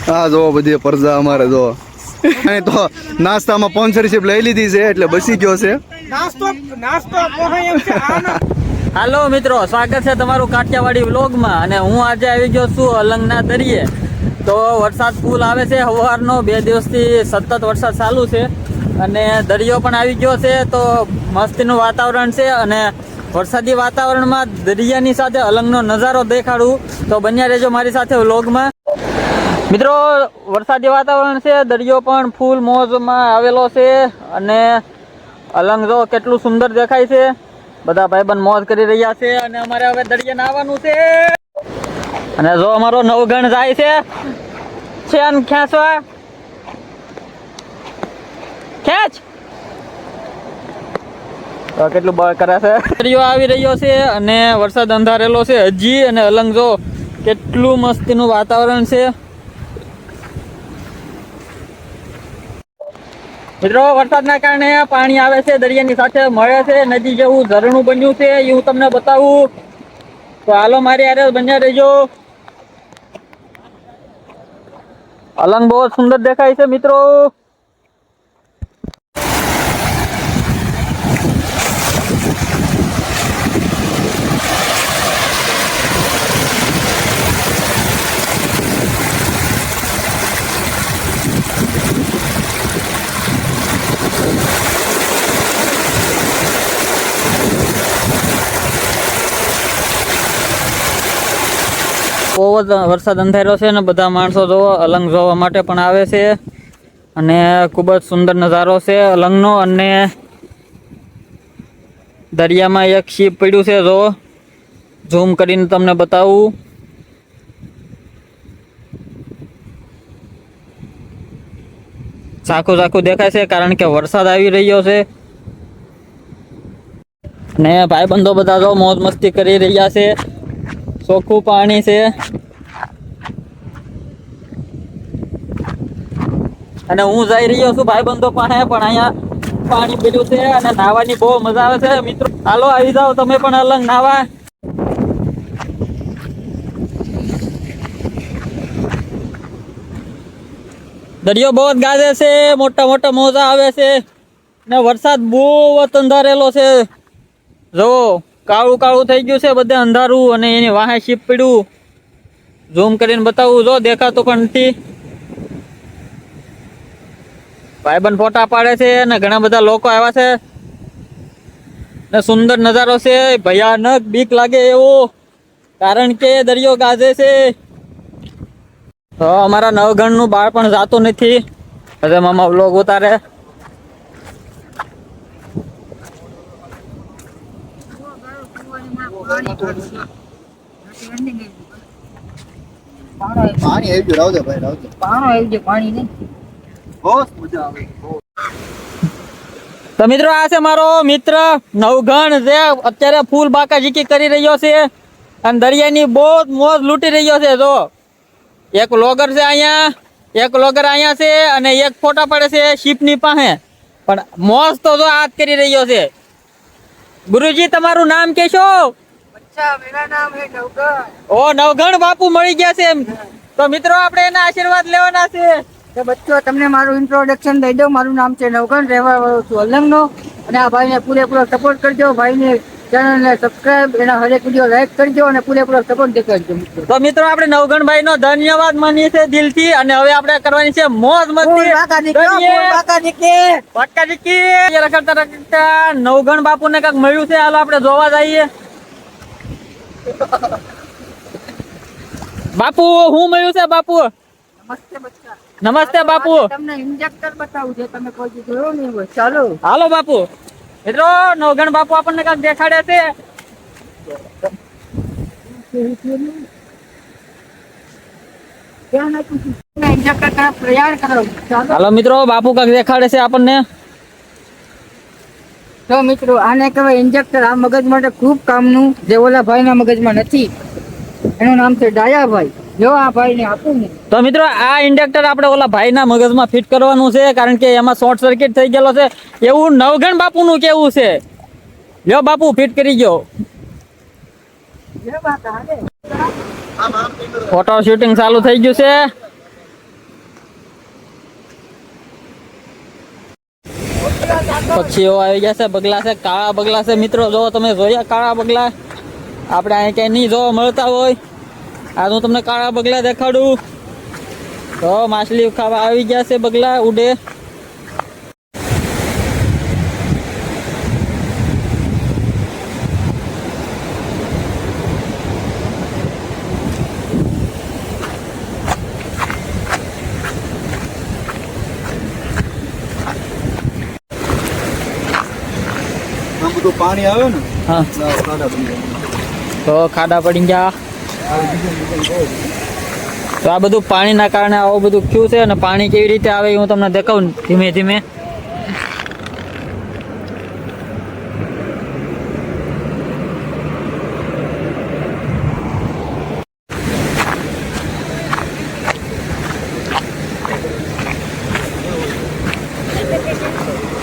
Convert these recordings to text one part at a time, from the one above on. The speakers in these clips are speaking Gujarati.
હા જો બધી પરજા અમારે જો અહીં તો નાસ્તામાં સ્પોન્સરશિપ લઈ લીધી છે એટલે બસી ગયો છે હાલો મિત્રો, સ્વાગત છે તમારું કાઠિયાવાડી વ્લોગમાં. અને હું આજે આવી ગયો છું અલંગના દરિયે. તો વરસાદ ફૂલ આવે છે સવારનો, 2 દિવસથી સતત વરસાદ ચાલુ છે અને દરિયો પણ આવી ગયો છે. તો મસ્તીનું વાતાવરણ છે અને વરસાદી વાતાવરણમાં દરિયાની સાથે અલંગનો નજારો દેખાડું. તો બન્યા રહેજો મારી સાથે વ્લોગમાં. મિત્રો વરસાદી વાતાવરણ છે, દરિયો પણ ફૂલ મોજમાં આવેલો છે અને અલંગ જો કેટલું સુંદર દેખાય છે. બધા ભાઈબંધ મોજ કરી રહ્યા છે અને અમારે હવે દરિયે નાહવાનું છે. અને જો અમારો નવગણ જાય છે ખેંચવા, ખેંચ. તો કેટલું બળ કરે છે. દરિયો આવી રહ્યો છે અને વરસાદ અંધારેલો છે હજી. અને અલંગ જો કેટલું મસ્તીનું વાતાવરણ છે. મિત્રો વરસાદના કારણે પાણી આવે છે, દરિયાની સાથે મળે છે, નદી જેવું ઝરણું બન્યું છે, એ હું તમને બતાવું. તો હાલો મારી હારે બન્યા રહેજો. અલંગ બહુ સુંદર દેખાય છે મિત્રો. બહુ જ વરસાદ અંધાર્યો છે અને બધા માણસો જોવો અલંગ જોવા માટે પણ આવે છે અને ખૂબ જ સુંદર નજારો છે અલંગનો. અને દરિયામાં એક શિપ પડ્યું છે, જો ઝૂમ કરીને તમને બતાવું. ઝાખું ઝાખું દેખાય છે કારણ કે વરસાદ આવી રહ્યો છે. ને ભાઈબંધો બધા જો મોજ મસ્તી કરી રહ્યા છે. ચોખ્ખું પાણી છે અને હું જઈ રહ્યો છું ભાઈબંધો પાસે, પણ અહીંયા પાણી પીડ્યું છે અને નાહવાની બહુ મજા આવે છે. મિત્રો હાલો આવી જાઓ તમે પણ અલંગ નાહવા. દરિયો બહુ જ ગાજે છે, મોટા મોટા મોજા આવે છે ને વરસાદ બહુ અંધારેલો છે. જો કાળું કાળું થઈ ગયું છે બધે અંધારું અને એની વાહે શીપ પડ્યું. ઝૂમ કરીને બતાવું, જો દેખાતું પણ નથી. ભાઈબંધ ફોટા પાડે છે અને ઘણા બધા લોકો આવ્યા છે ને સુંદર નજારો છે. ભયાનક બીક લાગે એવો કારણ કે દરિયો ગાજે છે. તો અમારા નવગણનું બાળ પણ જાતું નથી. હવે મામા વ્લોગ ઉતારે. પાણી આવી ગયું, રાવજો ભાઈ રાવજો. પાણી નહીં. બહુ મજા આવે. તો મિત્રો આ છે મારો મિત્ર નવગણ, જે અત્યારે ફૂલ બાકાઝીકી કરી રહ્યો છે અને દરિયાની બહુ મોજ લૂંટી રહ્યો છે. જો એક વ્લોગર છે અહીંયા, એક વ્લોગર અહીંયા છે અને એક ફોટા પડે છે શિપની પાસે. પણ મોજ તો જો હાથ કરી રહ્યો છે. ગુરુજી તમારું નામ કેશો? मेरा नाम है नवगण. ઓ નવગણ બાપુ મળી ગયા છે. તો મિત્રો આપણે એના આશીર્વાદ લેવાના છે. તો બચ્ચો તમને મારું ઇન્ટ્રોડક્શન દઈ દઉં. મારું નામ છે નવગણ, રહેવા વાળો છું અલંગનો. અને આ ભાઈને પૂરેપૂરો સપોર્ટ કરજો. ભાઈને ચેનલને સબસ્ક્રાઇબ, એના હરેક વિડીયો લાઈક કરજો અને પૂરેપૂરો સપોર્ટ દેખાડજો મિત્રો. તો મિત્રો આપણે નવગણભાઈ નો ધન્યવાદ માનીએ છીએ દિલથી. અને હવે આપણે કરવાની છે મોજ મસ્તી. રખડતા રખડતા નવગણ બાપુને કાંઈક મળ્યું છે, હાલો આપણે જોવા જઈએ. બાપુ શું મળ્યું છે બાપુ? નમસ્તે બચ્ચા. નમસ્તે બાપુ. તમને ઇન્જેક્ટર બતાવું છે, તમે કોઈ જોયો નહીં હોય. ચાલો હાલો બાપુ. મિત્રો નવગણ બાપુ આપણને કાંઈક દેખાડે છે. ઇન્જેક્ટર તરફ પ્રયાણ કરો. ચાલો હાલો મિત્રો બાપુ કાંઈક દેખાડે છે આપણને. તો મિત્રો આને કહેવાય ઇન્જેક્ટર. આ મગજ માટે ખૂબ કામનું, જે ઓલા ભાઈના મગજમાં નથી. એનું નામ છે ડાયાભાઈ. જો આ ભાઈને આપું ને. તો મિત્રો આ ઇન્ડક્ટર આપણે ઓલા ભાઈના મગજમાં ફિટ કરવાનું છે કારણ કે એમાં શોર્ટ સર્કિટ થઈ ગયેલો છે એવું નવગણ બાપુનું કેવું છે. લ્યો બાપુ ફિટ કરી ગયો. ફોટો શૂટિંગ ચાલુ થઈ ગયું છે. પક્ષીઓ આવી ગયા છે, બગલા છે, કાળા બગલા છે. મિત્રો જો તમે જોયા કાળા બગલા, આપણે અહીં ક્યાંય નહીં જોવા મળતા હોય. આજ હું તમને કાળા બગલા દેખાડું. તો માછલી ખાવા આવી ગયા છે બગલા ઉડે. આમ બધું પાણી આવે ને હા, ખાડા બની જાય. તો ખાડા પડી ગયા. તો આ બધું પાણીના કારણે આવું બધું થયું છે. અને પાણી કેવી રીતે આવે એ હું તમને દેખાઉં ધીમે ધીમે.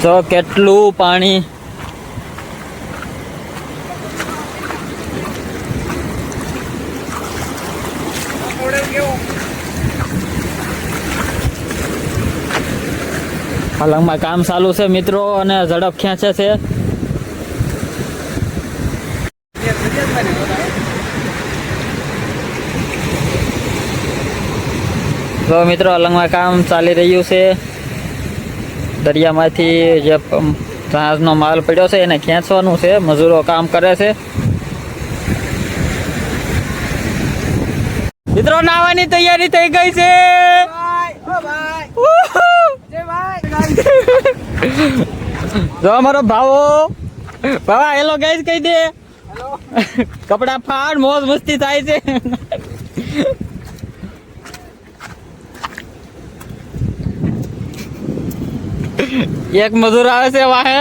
તો કેટલું પાણી. અલંગમાં કામ ચાલુ છે મિત્રો, અને ઝડપ ખેંચે છે. તો મિત્રો અલંગમાં કામ ચાલી રહ્યું છે. દરિયામાંથી જે જહાજનો માલ પડ્યો છે એને ખેંચવાનું છે. મજૂરો કામ કરે છે. મિત્રો નાવાની તૈયારી થઈ ગઈ છે. જો અમારો ભાવો ભાવા હેલો ગાઈસ કહી દે. કપડા ફાડ, મોજ મસ્તી થાય છે. એક મજૂર આવે છે વાહે.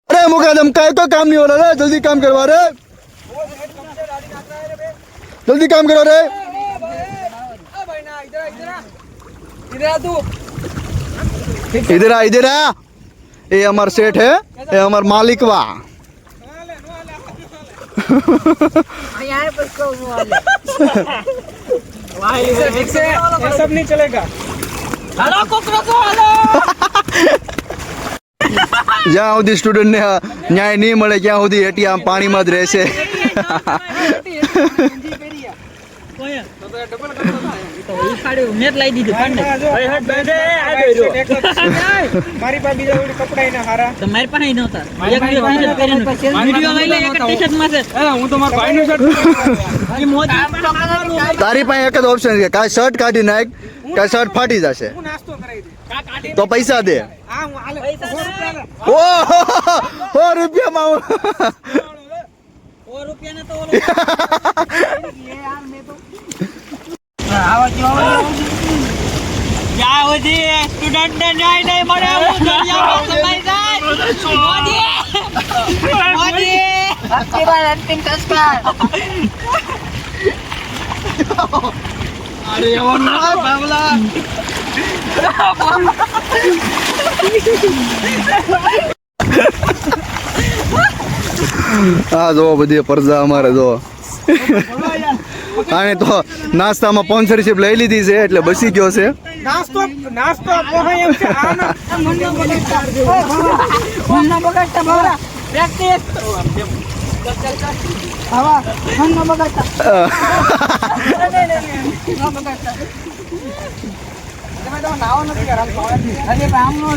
अरे मुकादम काय को काम नहीं हो रहा रे, जल्दी काम करवा रे, जल्दी काम करो रे. इधर आ. ये हमार सेठ है, ये हमार मालिक वा. सब नहीं चलेगा. જ્યાં સુધી સ્ટુડન્ટ ને ન્યાય નહીં મળે ત્યાં સુધી એટી આમ પાણીમાં જ રહેશે. મારી પાસે બીજા કોઈ કપડા ના હારા. તમારી પાસે નહોતા. હું તો મારા ભાઈ નું શર્ટ. તારી પાસે એક જ ઓપ્શન છે, કાંઈ શર્ટ કાઢી નાખ, કાંઈ શર્ટ ફાટી જશે હું નાસ્તો કરાવી દે. તો પૈસા દે. હા હું હાલે 100 રૂપિયા. ઓ રૂપિયામાં જ્યાં સુધી સ્ટુડન્ટ ને ન્યાય નહીં મળે હું દરિયામાં સમાઈ જાય. મોદી અંતિમ સંસ્કાર. અરે એવો ના બાબલા. આ જો બધી પરજા અમારે જો. આને તો નાસ્તામાં સ્પોન્સરશિપ લઈ લીધી છે એટલે બસી ગયો છે. નાસ્તો પોહાય એમ છે. આ ના મનનો બગાડતા ભાવરા. પ્રેક્ટિસ. આવા મનનો બગાડતા. ન બગાડતા. તમે તો નાવો નથી કરતા. અરે આમનો